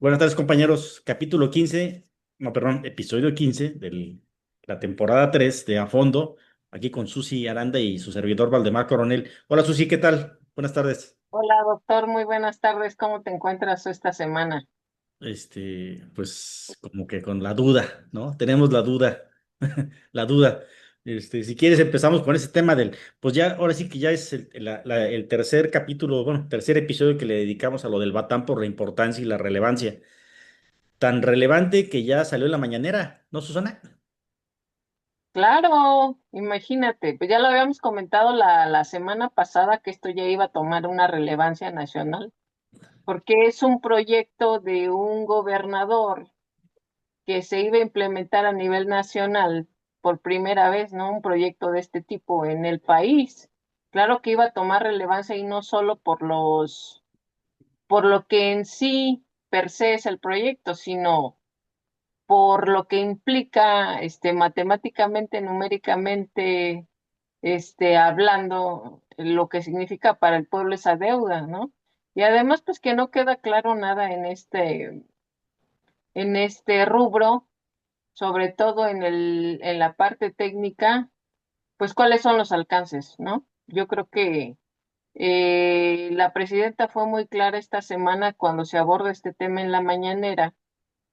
Buenas tardes, compañeros. Capítulo 15, no, perdón, episodio 15 de la temporada 3 de A Fondo, aquí con Susi Aranda y su servidor Valdemar Coronel. Hola, Susi, ¿qué tal? Buenas tardes. Hola, doctor, muy buenas tardes. ¿Cómo te encuentras esta semana? Pues como que con la duda, ¿no? Tenemos la duda, la duda. Si quieres empezamos con ese tema pues ya, ahora sí que ya es el tercer capítulo, bueno, tercer episodio que le dedicamos a lo del Batán por la importancia y la relevancia. Tan relevante que ya salió en la mañanera, ¿no, Susana? Claro, imagínate, pues ya lo habíamos comentado la semana pasada que esto ya iba a tomar una relevancia nacional, porque es un proyecto de un gobernador que se iba a implementar a nivel nacional por primera vez, ¿no? Un proyecto de este tipo en el país. Claro que iba a tomar relevancia y no solo por lo que en sí per se es el proyecto, sino por lo que implica matemáticamente, numéricamente, hablando, lo que significa para el pueblo esa deuda, ¿no? Y además, pues que no queda claro nada en este rubro, sobre todo en la parte técnica, pues cuáles son los alcances, ¿no? Yo creo que la presidenta fue muy clara esta semana cuando se aborda este tema en la mañanera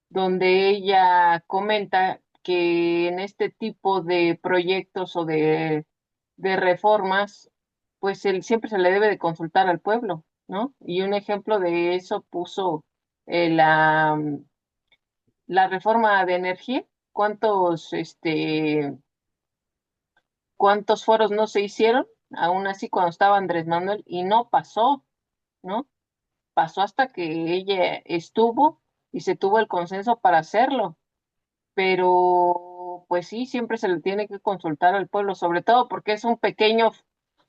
donde ella comenta que en este tipo de proyectos o de reformas, pues siempre se le debe de consultar al pueblo, ¿no? Y un ejemplo de eso puso la reforma de energía. ¿Cuántos foros no se hicieron? Aún así cuando estaba Andrés Manuel y no pasó, ¿no? Pasó hasta que ella estuvo y se tuvo el consenso para hacerlo, pero pues sí, siempre se le tiene que consultar al pueblo, sobre todo porque es un pequeño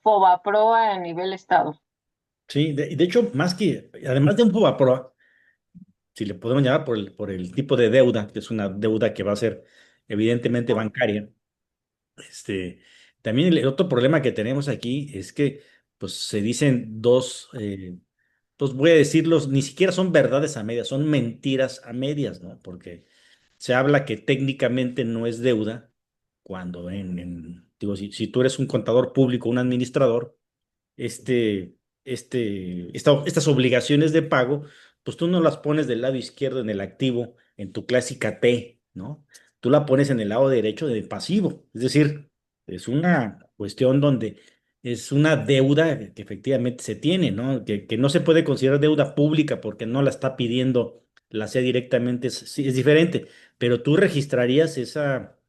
fobaproa a nivel estado. Sí, de hecho, más que, además de un FOBAPROA, si le podemos llamar por el tipo de deuda, que es una deuda que va a ser evidentemente bancaria, este, también el otro problema que tenemos aquí es que pues se dicen pues voy a decirlos, ni siquiera son verdades a medias, son mentiras a medias, ¿no? Porque se habla que técnicamente no es deuda, cuando digo, si tú eres un contador público, un administrador, este, estas obligaciones de pago, pues tú no las pones del lado izquierdo en el activo, en tu clásica T, ¿no? Tú la pones en el lado derecho del pasivo. Es decir, es una cuestión donde es una deuda que efectivamente se tiene, ¿no? Que no se puede considerar deuda pública porque no la está pidiendo la C directamente, sí, es diferente, pero tú registrarías esta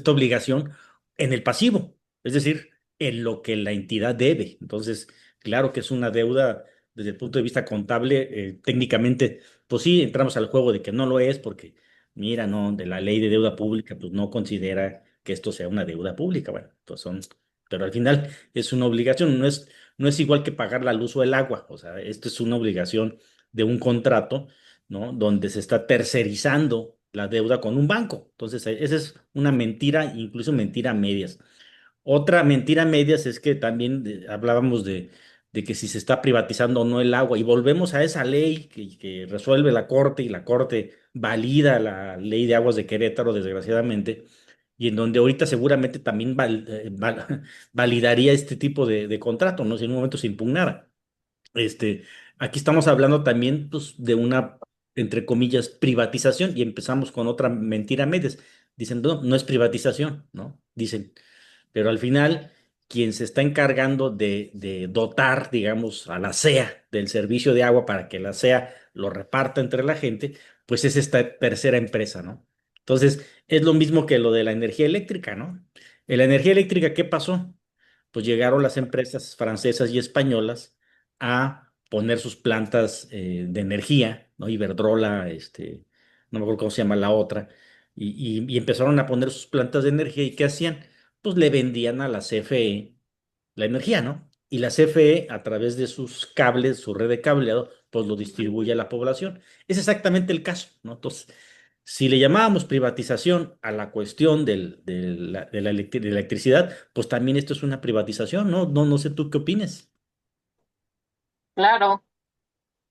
obligación en el pasivo. Es decir, en lo que la entidad debe. Entonces, claro que es una deuda desde el punto de vista contable, técnicamente, pues sí, entramos al juego de que no lo es porque, mira, no, de la ley de deuda pública, pues no considera que esto sea una deuda pública. Bueno, pues pero al final es una obligación, no es igual que pagar la luz o el agua. O sea, esto es una obligación de un contrato, ¿no? Donde se está tercerizando la deuda con un banco. Entonces, esa es una mentira, incluso mentira a medias. Otra mentira a medias es que también hablábamos de que si se está privatizando o no el agua, y volvemos a esa ley que resuelve la Corte, y la Corte valida la ley de aguas de Querétaro, desgraciadamente, y en donde ahorita seguramente también validaría este tipo de contrato, ¿no? Si en un momento se impugnara. Este, Aquí estamos hablando también, pues, de una, entre comillas, privatización, y empezamos con otra mentira a medias. Dicen, no, no es privatización, ¿no? Dicen, pero al final, quien se está encargando de dotar, digamos, a la SEA del servicio de agua para que la SEA lo reparta entre la gente, pues es esta tercera empresa, ¿no? Entonces, es lo mismo que lo de la energía eléctrica, ¿no? En la energía eléctrica, ¿qué pasó? Pues llegaron las empresas francesas y españolas a poner sus plantas de energía, ¿no? Iberdrola, no me acuerdo cómo se llama la otra, y empezaron a poner sus plantas de energía. ¿Y qué hacían? Pues le vendían a la CFE la energía, ¿no? Y la CFE, a través de sus cables, su red de cableado, pues lo distribuye a la población. Es exactamente el caso, ¿no? Entonces, si le llamábamos privatización a la cuestión de la electricidad, pues también esto es una privatización, ¿no? No sé tú qué opines. Claro,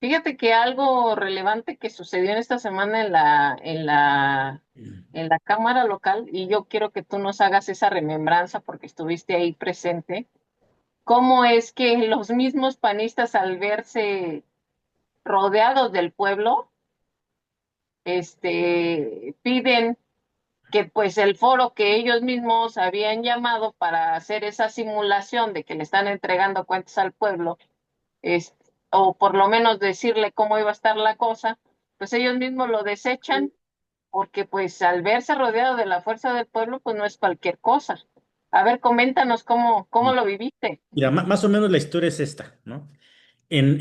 Fíjate que algo relevante que sucedió en esta semana en la Cámara local, y yo quiero que tú nos hagas esa remembranza porque estuviste ahí presente, cómo es que los mismos panistas al verse rodeados del pueblo, piden que pues el foro que ellos mismos habían llamado para hacer esa simulación de que le están entregando cuentas al pueblo, es, o por lo menos decirle cómo iba a estar la cosa, pues ellos mismos lo desechan porque pues al verse rodeado de la fuerza del pueblo, pues no es cualquier cosa. A ver, coméntanos cómo Y lo viviste. mira, más o menos la historia es esta, ¿no? En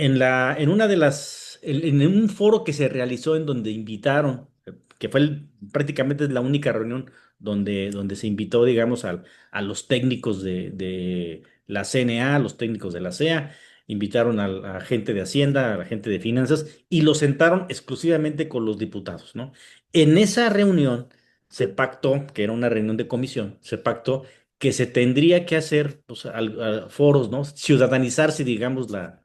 una de en un foro que se realizó en donde invitaron, que fue prácticamente la única reunión donde se invitó, digamos, a los técnicos de la CNA, a los técnicos de la CEA, invitaron a gente de Hacienda, a la gente de Finanzas, y los sentaron exclusivamente con los diputados, ¿no? En esa reunión se pactó, que era una reunión de comisión, se pactó que se tendría que hacer, pues, foros, ¿no? Ciudadanizarse, digamos, la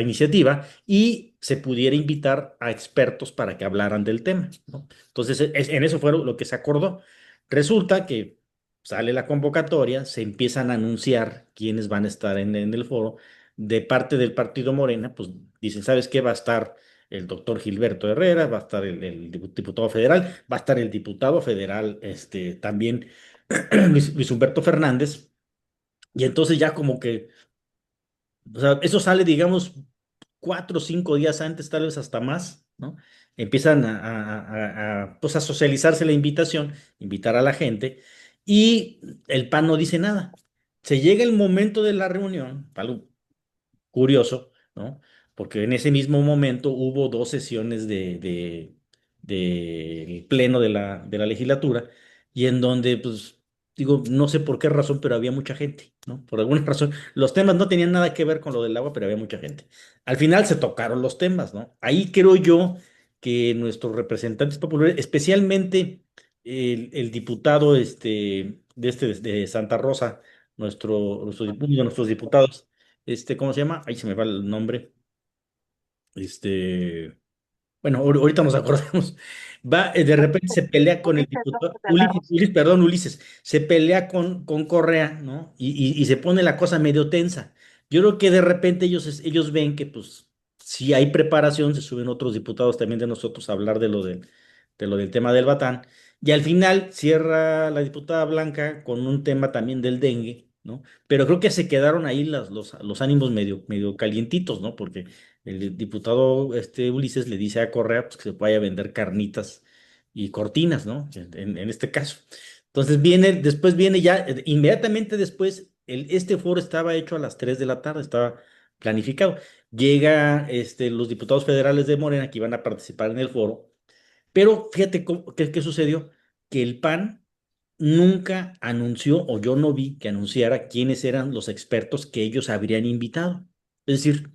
iniciativa, y se pudiera invitar a expertos para que hablaran del tema, ¿no? Entonces, en eso fue lo que se acordó. Resulta que sale la convocatoria, se empiezan a anunciar quiénes van a estar en el foro. De parte del partido Morena, pues dicen, ¿sabes qué? Va a estar el doctor Gilberto Herrera, va a estar el diputado federal, va a estar el diputado federal, también Luis Humberto Fernández, y entonces ya como que, o sea, eso sale, digamos, 4 o 5 días antes, tal vez hasta más, ¿no? Empiezan pues a socializarse la invitación, invitar a la gente, y el PAN no dice nada. Se llega el momento de la reunión, algo curioso, ¿no? Porque en ese mismo momento hubo 2 sesiones del pleno de la legislatura, y en donde, pues, digo, no sé por qué razón, pero había mucha gente, ¿no? Por alguna razón, los temas no tenían nada que ver con lo del agua, pero había mucha gente. Al final se tocaron los temas, ¿no? Ahí creo yo que nuestros representantes populares, especialmente el diputado de Santa Rosa, uno de nuestros diputados, ¿cómo se llama? Ahí se me va el nombre. Este, bueno, ahorita nos acordamos. Va, de repente se pelea con el Ulises diputado, López de la Rosa. Perdón, Ulises, se pelea con Correa, ¿no? Y se pone la cosa medio tensa. Yo creo que de repente ellos ven que, pues, si hay preparación, se suben otros diputados también de nosotros a hablar de lo del tema del Batán. Y al final cierra la diputada Blanca con un tema también del dengue, ¿no? Pero creo que se quedaron ahí los ánimos medio calientitos, ¿no? Porque el diputado Ulises le dice a Correa, pues, que se vaya a vender carnitas y cortinas, ¿no? En este caso. Entonces después viene ya, inmediatamente después, este foro estaba hecho a las 3 de la tarde, estaba planificado. Llega los diputados federales de Morena que iban a participar en el foro, pero fíjate qué sucedió, que el PAN nunca anunció, o yo no vi que anunciara quiénes eran los expertos que ellos habrían invitado. Es decir,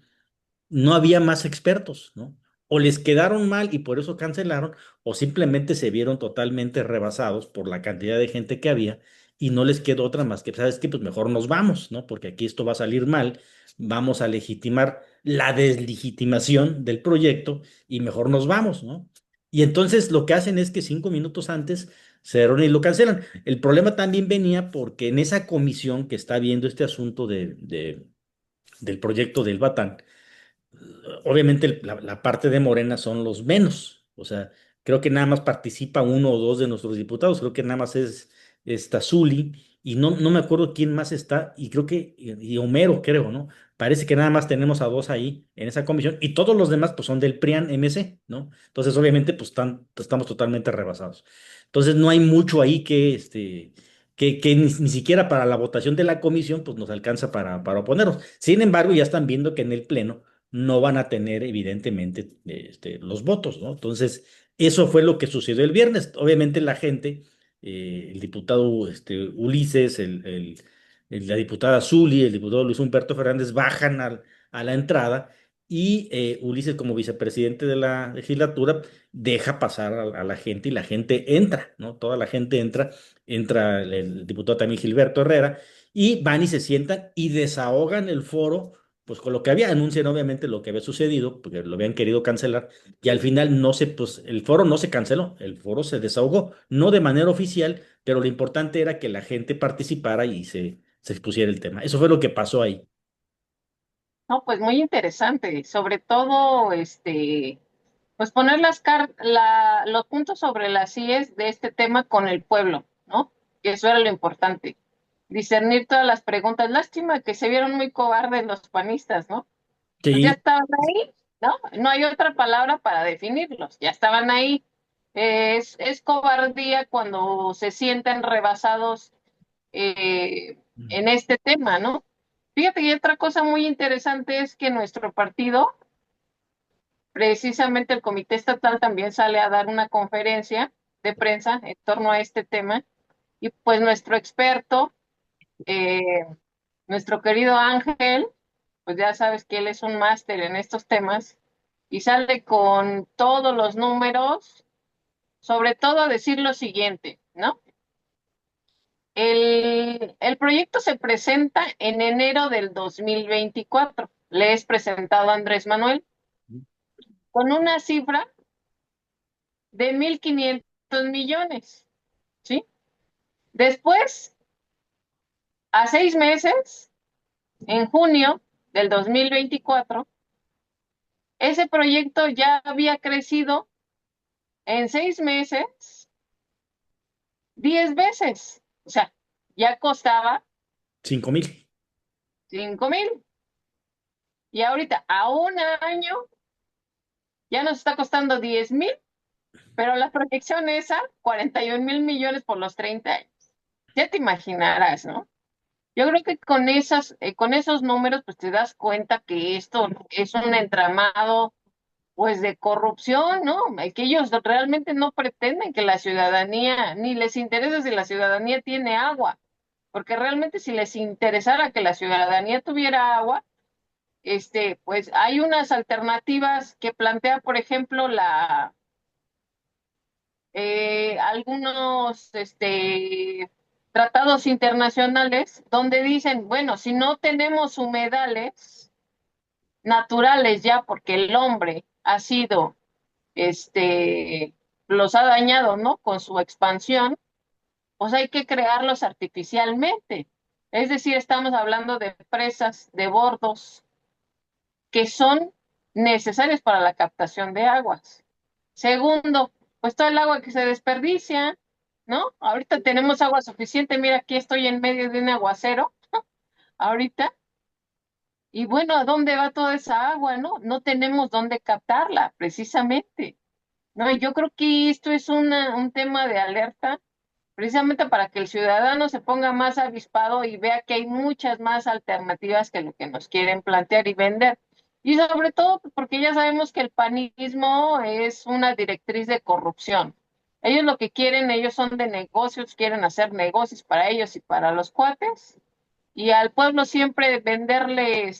no había más expertos, ¿no? O les quedaron mal y por eso cancelaron, o simplemente se vieron totalmente rebasados por la cantidad de gente que había, y no les quedó otra más que, ¿sabes qué? Pues mejor nos vamos, ¿no? Porque aquí esto va a salir mal, vamos a legitimar la deslegitimación del proyecto, y mejor nos vamos, ¿no? Y entonces lo que hacen es que 5 minutos antes se reúnen y lo cancelan. El problema también venía porque en esa comisión que está viendo este asunto del proyecto del Batán, obviamente la parte de Morena son los menos. O sea, creo que nada más participa uno o dos de nuestros diputados, creo que nada más está Zuli, y no me acuerdo quién más está, y creo que, y Homero, creo, ¿no? Parece que nada más tenemos a dos ahí en esa comisión, y todos los demás pues son del PRIAN MC, ¿no? Entonces, obviamente, pues estamos totalmente rebasados. Entonces, no hay mucho ahí que ni siquiera para la votación de la comisión, pues nos alcanza para oponernos. Sin embargo, ya están viendo que en el Pleno no van a tener evidentemente los votos, ¿no? Entonces, eso fue lo que sucedió el viernes. Obviamente la gente, el diputado Ulises, la diputada Zuli, el diputado Luis Humberto Fernández bajan a la entrada, y Ulises, como vicepresidente de la legislatura, deja pasar a la gente, y la gente entra, ¿no? Toda la gente entra el diputado también Gilberto Herrera, y van y se sientan y desahogan el foro pues con lo que había, anuncian obviamente lo que había sucedido, porque lo habían querido cancelar, y al final no se, pues el foro no se canceló, el foro se desahogó, no de manera oficial, pero lo importante era que la gente participara y se expusiera el tema. Eso fue lo que pasó ahí. No, pues muy interesante, sobre todo, pues poner los puntos sobre las IES de este tema con el pueblo, ¿no? Que eso era lo importante. Discernir todas las preguntas. Lástima que se vieron muy cobardes los panistas, ¿no? Pues ya Sí, estaban ahí, ¿no? No hay otra palabra para definirlos, ya estaban ahí. Es cobardía cuando se sienten rebasados en este tema, ¿no? Fíjate que otra cosa muy interesante es que nuestro partido, precisamente el Comité Estatal, también sale a dar una conferencia de prensa en torno a este tema y pues nuestro experto, eh, nuestro querido Ángel, pues ya sabes que él es un máster en estos temas y sale con todos los números, sobre todo a decir lo siguiente, ¿no? El proyecto se presenta en enero del 2024. Le es presentado a Andrés Manuel con una cifra de 1.500 millones, ¿sí? Después, a 6 meses, en junio del 2024, ese proyecto ya había crecido en 6 meses 10 veces. O sea, ya costaba 5,000. 5.000 y ahorita a un año ya nos está costando 10.000, pero la proyección es a 41.000 millones por los 30 años. Ya te imaginarás, ¿no? Yo creo que con esos números, pues te das cuenta que esto es un entramado, pues, de corrupción, ¿no? Que ellos realmente no pretenden que la ciudadanía, ni les interesa si la ciudadanía tiene agua, porque realmente si les interesara que la ciudadanía tuviera agua, pues hay unas alternativas que plantea, por ejemplo, algunos, tratados internacionales donde dicen, bueno, si no tenemos humedales naturales ya porque el hombre ha sido, este, los ha dañado, ¿no? Con su expansión, pues hay que crearlos artificialmente. Es decir, estamos hablando de presas, de bordos, que son necesarios para la captación de aguas. Segundo, pues todo el agua que se desperdicia, ¿no? Ahorita tenemos agua suficiente, mira, aquí estoy en medio de un aguacero, ahorita, y bueno, ¿a dónde va toda esa agua, no? No tenemos dónde captarla, precisamente, ¿no? Y yo creo que esto es un tema de alerta, precisamente para que el ciudadano se ponga más avispado y vea que hay muchas más alternativas que lo que nos quieren plantear y vender. Y sobre todo pues, porque ya sabemos que el panismo es una directriz de corrupción. Ellos lo que quieren, ellos son de negocios, quieren hacer negocios para ellos y para los cuates, y al pueblo siempre venderle,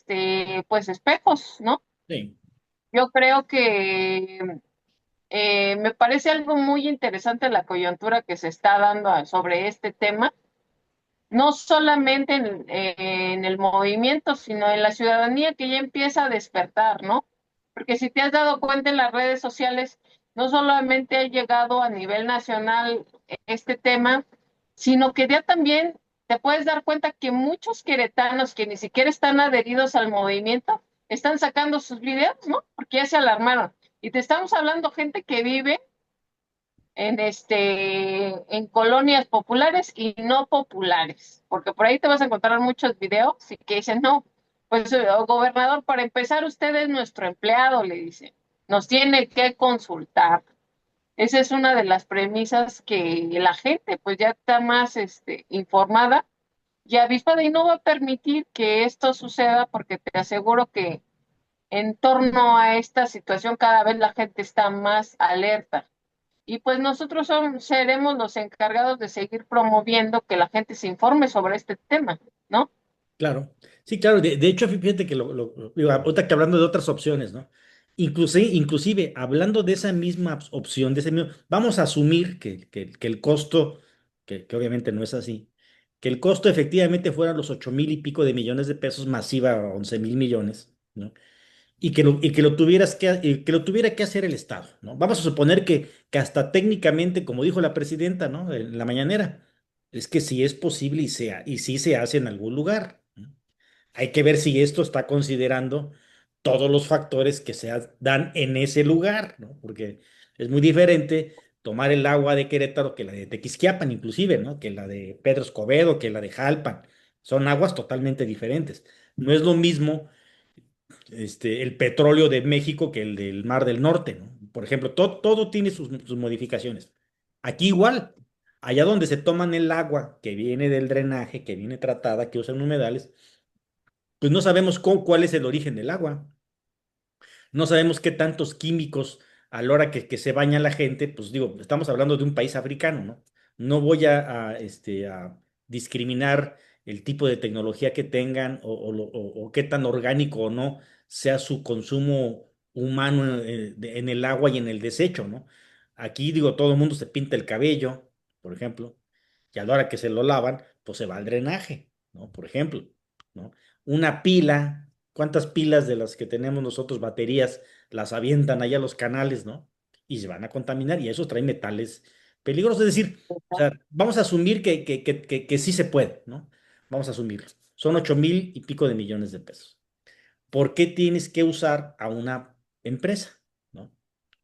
pues espejos, ¿no? Sí, Yo creo que me parece algo muy interesante la coyuntura que se está dando sobre este tema, no solamente en el movimiento, sino en la ciudadanía que ya empieza a despertar, ¿no? Porque si te has dado cuenta en las redes sociales, no solamente ha llegado a nivel nacional este tema, sino que ya también te puedes dar cuenta que muchos queretanos que ni siquiera están adheridos al movimiento están sacando sus videos, ¿no? Porque ya se alarmaron. Y te estamos hablando gente que vive en colonias populares y no populares, porque por ahí te vas a encontrar muchos videos y que dicen, no, pues gobernador, para empezar usted es nuestro empleado, le dice, nos tiene que consultar. Esa es una de las premisas que la gente pues ya está más informada y avispada y no va a permitir que esto suceda porque te aseguro que en torno a esta situación cada vez la gente está más alerta. Y pues nosotros seremos los encargados de seguir promoviendo que la gente se informe sobre este tema, ¿no? claro. Sí, claro. De hecho, fíjate que digo, ahorita que hablando de otras opciones, ¿no? Inclusive, hablando de esa misma opción, vamos a asumir que el costo, que obviamente no es así, que el costo efectivamente fueran los 8,000 y pico de millones de pesos, masiva 11,000 millones, ¿no? Y que lo tuviera que hacer el Estado, ¿no? Vamos a suponer que hasta técnicamente, como dijo la presidenta, ¿no? En la mañanera, es que sí es posible y sí se hace en algún lugar, ¿no? Hay que ver si esto está considerando todos los factores que dan en ese lugar, ¿no? Porque es muy diferente tomar el agua de Querétaro que la de Tequisquiapan, inclusive, ¿no? Que la de Pedro Escobedo, que la de Jalpan. Son aguas totalmente diferentes. No es lo mismo el petróleo de México que el del Mar del Norte, ¿no? Por ejemplo, todo tiene sus modificaciones. Aquí igual, allá donde se toman el agua que viene del drenaje, que viene tratada, que usan humedales, pues no sabemos cuál es el origen del agua. No sabemos qué tantos químicos a la hora que se baña la gente, pues digo, estamos hablando de un país africano, ¿no? No voy a discriminar el tipo de tecnología que tengan o qué tan orgánico o no sea su consumo humano en el agua y en el desecho, ¿no? Aquí digo, todo el mundo se pinta el cabello, por ejemplo, y a la hora que se lo lavan, pues se va al drenaje, ¿no? Por ejemplo, ¿no? Una pila, ¿cuántas pilas de las que tenemos nosotros, baterías, las avientan allá a los canales, ¿no? Y se van a contaminar y eso trae metales peligrosos. Es decir, o sea, vamos a asumir que sí se puede, ¿no? Vamos a asumirlo. Son 8,000 y pico de millones de pesos. ¿Por qué tienes que usar a una empresa, ¿no?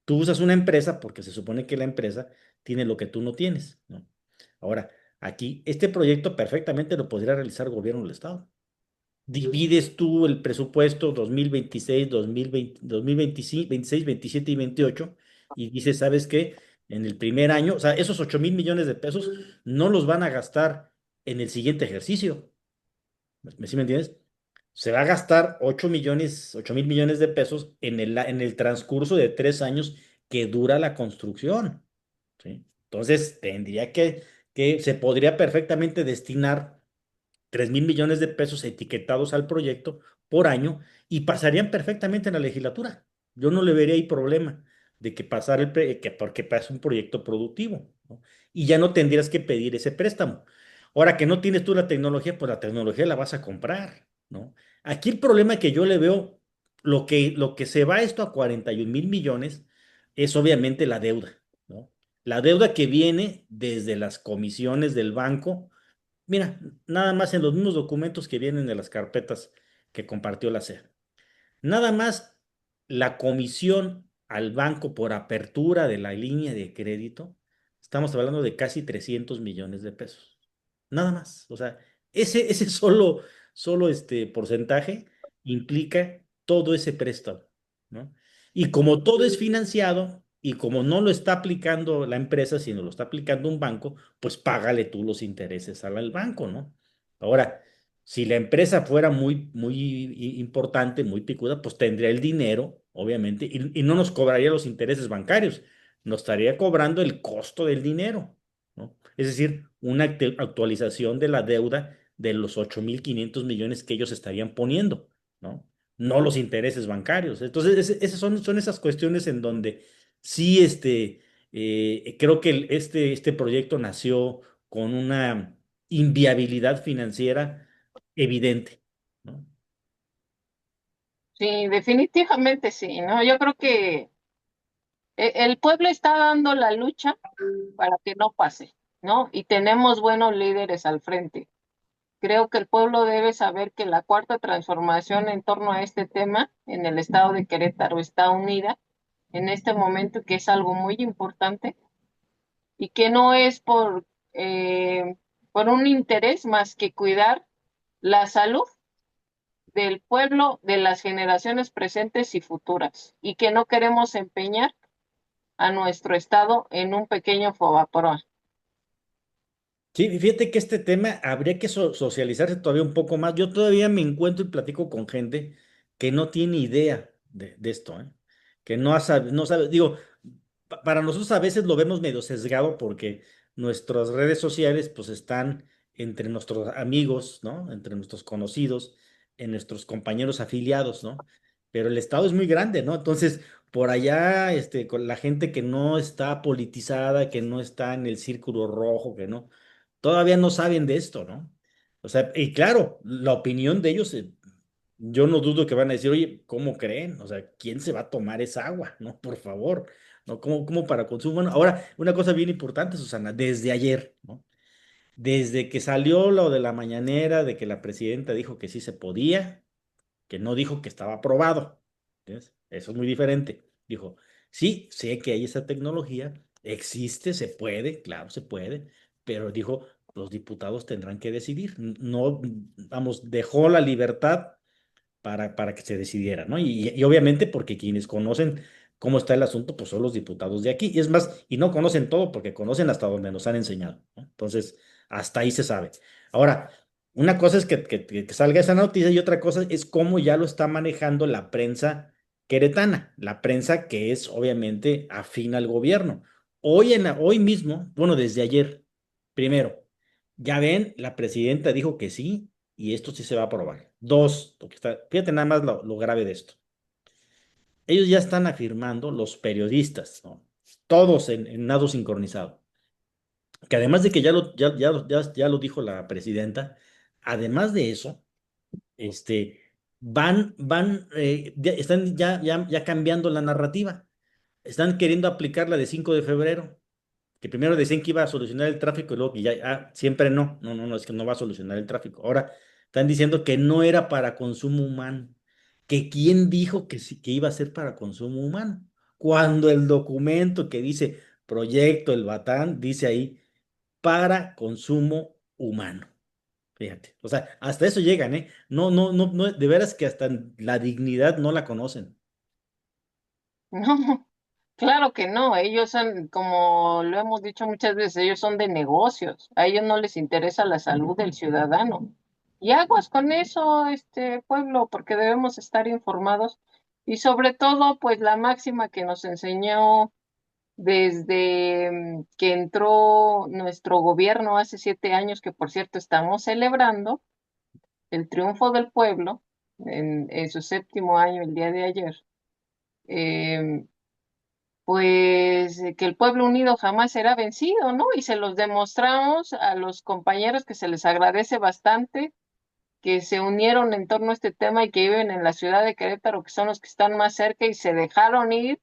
Tú usas una empresa porque se supone que la empresa tiene lo que tú no tienes, ¿no? Ahora, aquí, este proyecto perfectamente lo podría realizar el gobierno del Estado. Divides tú el presupuesto 2026, 2020, 2025, 26, 27 y 28 y dices, ¿sabes qué? En el primer año, o sea, esos 8,000 millones de pesos no los van a gastar en el siguiente ejercicio. ¿Sí me entiendes? Se va a gastar 8,000 millones de pesos en el transcurso de 3 años que dura la construcción, ¿sí? Entonces, se podría perfectamente destinar 3,000 millones de pesos etiquetados al proyecto por año y pasarían perfectamente en la legislatura. Yo no le vería ahí problema de que pasara porque pasa un proyecto productivo, ¿no? Y ya no tendrías que pedir ese préstamo. Ahora que no tienes tú la tecnología, pues la tecnología la vas a comprar, ¿no? Aquí el problema que yo le veo, lo que se va esto a 41,000 millones es obviamente la deuda, ¿no? La deuda que viene desde las comisiones del banco. Mira, nada más en los mismos documentos que vienen de las carpetas que compartió la SEA. Nada más la comisión al banco por apertura de la línea de crédito, estamos hablando de casi 300 millones de pesos. Nada más. O sea, ese solo este porcentaje implica todo ese préstamo, ¿no? Y como todo es financiado y como no lo está aplicando la empresa, sino lo está aplicando un banco, pues págale tú los intereses al banco, ¿no? Ahora, si la empresa fuera muy importante, muy picuda, pues tendría el dinero, obviamente, y no nos cobraría los intereses bancarios, nos estaría cobrando el costo del dinero, ¿no? Es decir, una actualización de la deuda de los 8,500 millones que ellos estarían poniendo, ¿no? No los intereses bancarios. Entonces, esas son esas cuestiones en donde sí, creo que este proyecto nació con una inviabilidad financiera evidente, ¿no? Sí, definitivamente sí, ¿no? Yo creo que el pueblo está dando la lucha para que no pase, ¿no? Y tenemos buenos líderes al frente. Creo que el pueblo debe saber que la cuarta transformación en torno a este tema en el estado de Querétaro está unida en este momento, que es algo muy importante y que no es por un interés más que cuidar la salud del pueblo, de las generaciones presentes y futuras, y que no queremos empeñar a nuestro estado en un pequeño fobaproa. Sí, fíjate que este tema habría que socializarse todavía un poco más. Yo todavía me encuentro y platico con gente que no tiene idea de esto, ¿eh? Que no sabe, digo, para nosotros a veces lo vemos medio sesgado porque nuestras redes sociales pues están entre nuestros amigos, ¿no? Entre nuestros conocidos, en nuestros compañeros afiliados, ¿no? Pero el estado es muy grande, ¿no? Entonces, por allá, con la gente que no está politizada, que no está en el círculo rojo, que no todavía no saben de esto, ¿no? O sea, y claro, la opinión de ellos, yo no dudo que van a decir, oye, ¿cómo creen? O sea, ¿quién se va a tomar esa agua? No, por favor, no, ¿cómo para consumo humano? Ahora, una cosa bien importante, Susana, desde ayer, ¿no? Desde que salió lo de la mañanera, de que la presidenta dijo que sí se podía, que no dijo que estaba aprobado. ¿Entiendes? Eso es muy diferente. Dijo, sí, sé que hay esa tecnología, existe, se puede, claro, se puede, pero dijo, los diputados tendrán que decidir. No, vamos, dejó la libertad para que se decidiera, ¿no? Y obviamente porque quienes conocen cómo está el asunto, pues son los diputados de aquí. Y es más, y no conocen todo porque conocen hasta donde nos han enseñado, ¿no? Entonces, hasta ahí se sabe. Ahora, una cosa es que salga esa noticia y otra cosa es cómo ya lo está manejando la prensa queretana, la prensa que es obviamente afín al gobierno. Hoy mismo, bueno, desde ayer, primero, ya ven, la presidenta dijo que sí y esto sí se va a aprobar. Dos, fíjate nada más lo grave de esto. Ellos ya están afirmando, los periodistas, ¿no? Todos en nado sincronizado, que además de que ya lo dijo la presidenta, además de eso, están ya cambiando la narrativa. Están queriendo aplicar la de 5 de febrero, que primero decían que iba a solucionar el tráfico y luego que ya, siempre no, es que no va a solucionar el tráfico. Ahora están diciendo que no era para consumo humano, que quién dijo que sí, que iba a ser para consumo humano, cuando el documento que dice Proyecto El Batán dice ahí para consumo humano. Fíjate, o sea, hasta eso llegan, ¿eh? No, de veras que hasta la dignidad no la conocen. No, claro que no, ellos son, como lo hemos dicho muchas veces, ellos son de negocios, a ellos no les interesa la salud del ciudadano. Y aguas con eso, este pueblo, porque debemos estar informados y sobre todo, pues la máxima que nos enseñó desde que entró nuestro gobierno hace 7 años, que por cierto estamos celebrando el triunfo del pueblo en su séptimo año el día de ayer. em, pues que el pueblo unido jamás será vencido, ¿no? Y se los demostramos a los compañeros que se les agradece bastante que se unieron en torno a este tema y que viven en la ciudad de Querétaro, que son los que están más cerca y se dejaron ir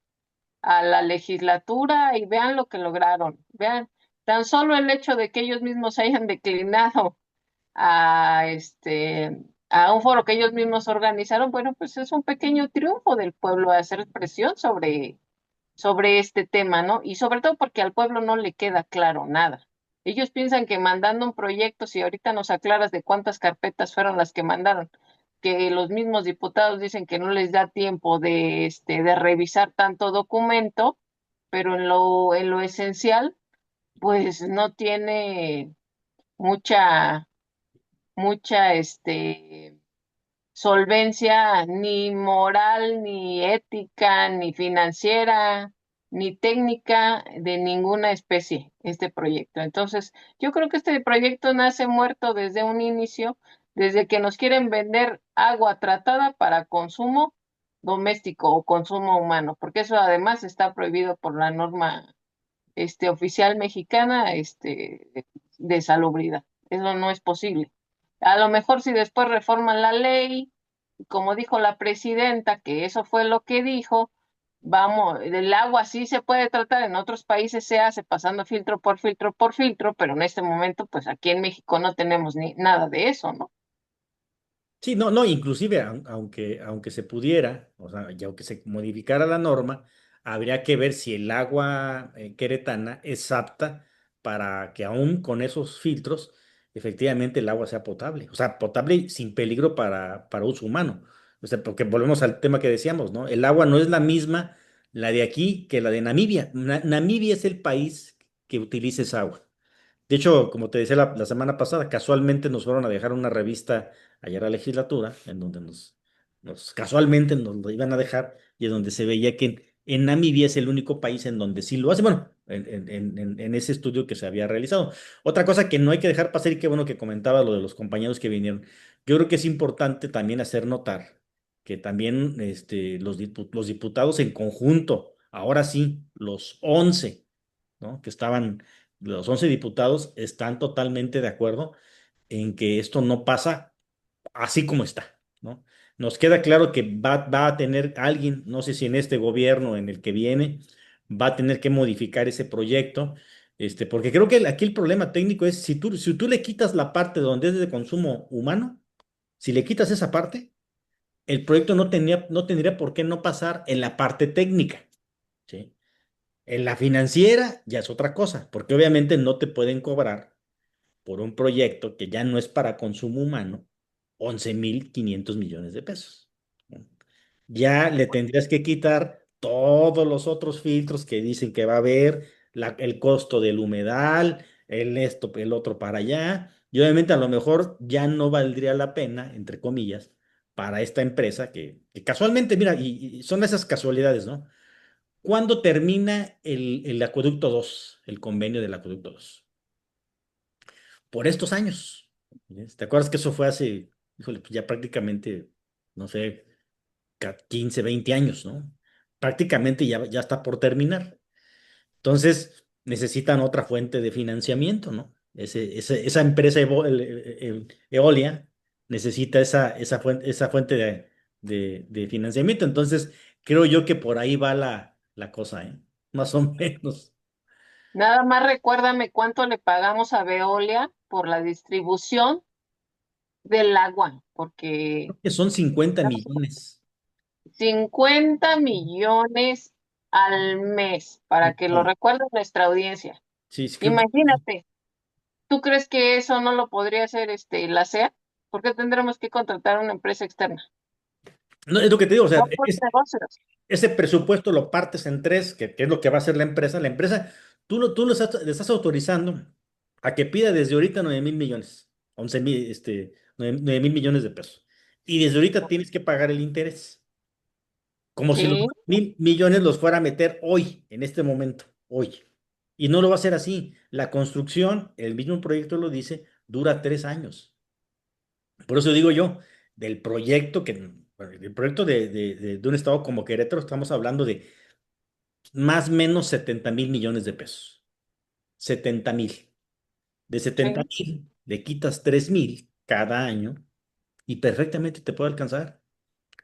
a la legislatura y vean lo que lograron. Vean, tan solo el hecho de que ellos mismos hayan declinado a a un foro que ellos mismos organizaron, bueno, pues es un pequeño triunfo del pueblo de hacer presión sobre este tema, ¿no? Y sobre todo porque al pueblo no le queda claro nada. Ellos piensan que mandando un proyecto, si ahorita nos aclaras de cuántas carpetas fueron las que mandaron, que los mismos diputados dicen que no les da tiempo de revisar tanto documento, pero en lo esencial, pues no tiene mucha, mucha solvencia ni moral, ni ética, ni financiera, ni técnica de ninguna especie, este proyecto. Entonces, yo creo que este proyecto nace muerto desde un inicio, desde que nos quieren vender agua tratada para consumo doméstico o consumo humano, porque eso además está prohibido por la norma oficial mexicana de salubridad. Eso no es posible. A lo mejor si después reforman la ley, como dijo la presidenta, que eso fue lo que dijo, vamos, el agua sí se puede tratar, en otros países se hace pasando filtro por filtro por filtro, pero en este momento, pues aquí en México no tenemos ni nada de eso, ¿no? Sí, no, inclusive aunque se pudiera, o sea, y aunque se modificara la norma, habría que ver si el agua queretana es apta para que aún con esos filtros, efectivamente el agua sea potable. O sea, potable y sin peligro para uso humano. O sea, porque volvemos al tema que decíamos, ¿no? El agua no es la misma la de aquí que la de Namibia. Namibia es el país que utiliza esa agua. De hecho, como te decía la semana pasada, casualmente nos fueron a dejar una revista ayer a la legislatura, en donde casualmente nos lo iban a dejar, y en donde se veía que en Namibia es el único país en donde sí lo hace, bueno, en ese estudio que se había realizado. Otra cosa que no hay que dejar pasar, y qué bueno que comentaba lo de los compañeros que vinieron, yo creo que es importante también hacer notar que también los diputados en conjunto, ahora sí, los 11, ¿no? Que estaban, los 11 diputados están totalmente de acuerdo en que esto no pasa así como está, ¿no? Nos queda claro que va a tener alguien, no sé si en este gobierno en el que viene, va a tener que modificar ese proyecto, porque creo que aquí el problema técnico es si tú le quitas la parte donde es de consumo humano, si le quitas esa parte, el proyecto no tendría por qué no pasar en la parte técnica, ¿sí? En la financiera ya es otra cosa, porque obviamente no te pueden cobrar por un proyecto que ya no es para consumo humano, 11.500 millones de pesos, ¿no? Ya le tendrías que quitar todos los otros filtros que dicen que va a haber, el costo del humedal, el esto, el otro para allá, y obviamente a lo mejor ya no valdría la pena, entre comillas, para esta empresa que casualmente, mira, y son esas casualidades, ¿no? ¿Cuándo termina el acueducto 2, el convenio del acueducto 2? Por estos años. ¿Te acuerdas que eso fue hace, híjole, pues ya prácticamente, no sé, 15, 20 años, ¿no? Prácticamente ya está por terminar. Entonces, necesitan otra fuente de financiamiento, ¿no? Esa empresa Eolia necesita esa fuente de financiamiento. Entonces, creo yo que por ahí va la cosa, ¿eh? Más o menos. Nada más recuérdame cuánto le pagamos a Veolia por la distribución del agua, porque Creo que son 50 millones. 50 millones al mes, para que lo recuerde nuestra audiencia. Sí, sí, creo que Imagínate, ¿tú crees que eso no lo podría hacer la SEA? ¿Por qué tendremos que contratar a una empresa externa? no, es lo que te digo, o sea, No por negocios. ese presupuesto lo partes en tres, que es lo que va a hacer la empresa. La empresa, le estás autorizando a que pida desde ahorita 9.000 millones, 11.000, 9.000 millones de pesos. Y desde ahorita tienes que pagar el interés, como si los Sí, 1.000 millones los fuera a meter hoy, en este momento, hoy. Y no lo va a hacer así. La construcción, el mismo proyecto lo dice, dura 3 años. Por eso digo yo, del proyecto de un estado como Querétaro, estamos hablando de más o menos 70.000 millones de pesos. 70.000. De setenta sí. mil le quitas 3.000 cada año y perfectamente te puede alcanzar.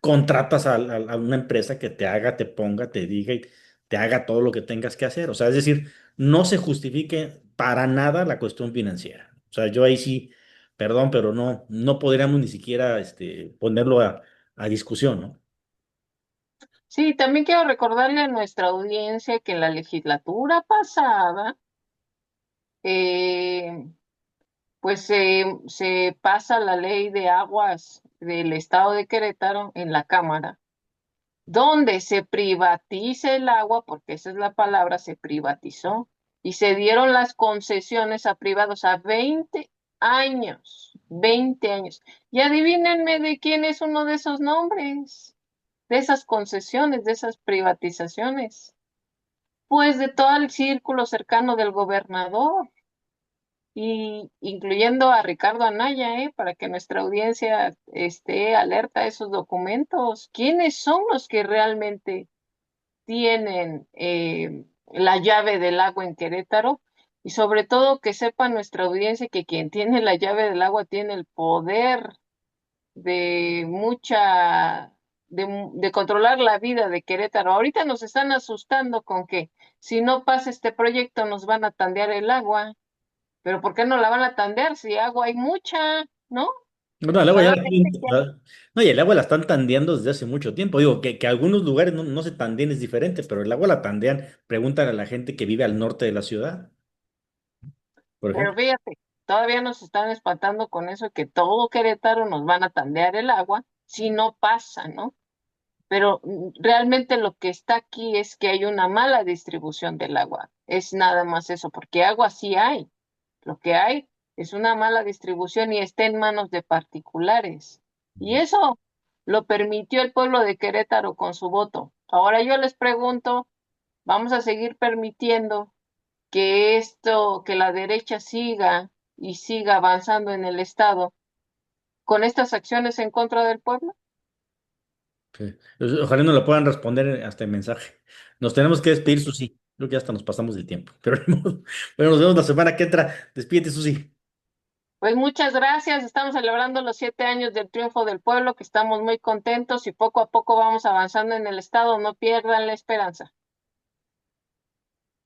Contratas a una empresa que te haga, te ponga, te diga y te haga todo lo que tengas que hacer. O sea, es decir, no se justifique para nada la cuestión financiera. O sea, yo ahí sí, perdón, pero no podríamos ni siquiera ponerlo a discusión, ¿no? Sí, también quiero recordarle a nuestra audiencia que en la legislatura pasada, eh, pues se pasa la ley de aguas del estado de Querétaro en la Cámara, donde se privatiza el agua, porque esa es la palabra, se privatizó, y se dieron las concesiones a privados a 20 años, 20 años. Y adivínenme de quién es uno de esos nombres, de esas concesiones, de esas privatizaciones. Pues de todo el círculo cercano del gobernador y incluyendo a Ricardo Anaya, para que nuestra audiencia esté alerta a esos documentos. ¿Quiénes son los que realmente tienen la llave del agua en Querétaro? Y sobre todo que sepa nuestra audiencia que quien tiene la llave del agua tiene el poder de de controlar la vida de Querétaro. Ahorita nos están asustando con que si no pasa este proyecto nos van a tandear el agua, pero ¿por qué no la van a tandear si agua hay mucha, ¿no? No, el agua ya Solamente no, y el agua la están tandeando desde hace mucho tiempo. Digo, que algunos lugares no se tandeen es diferente, pero el agua la tandean. Preguntan a la gente que vive al norte de la ciudad, por pero ejemplo. fíjate, todavía nos están espantando con eso que todo Querétaro nos van a tandear el agua si no pasa, ¿no? Pero realmente lo que está aquí es que hay una mala distribución del agua. Es nada más eso, porque agua sí hay. Lo que hay es una mala distribución y está en manos de particulares. Y eso lo permitió el pueblo de Querétaro con su voto. Ahora yo les pregunto, ¿vamos a seguir permitiendo que que la derecha siga y siga avanzando en el Estado con estas acciones en contra del pueblo? Sí. Ojalá nos lo puedan responder hasta en mensaje. Nos tenemos que despedir, Susi. Creo que ya hasta nos pasamos del tiempo. Pero, ni modo. Bueno, nos vemos la semana que entra. Despídete, Susi. Pues muchas gracias. Estamos celebrando los 7 años del triunfo del pueblo, que estamos muy contentos y poco a poco vamos avanzando en el estado. No pierdan la esperanza.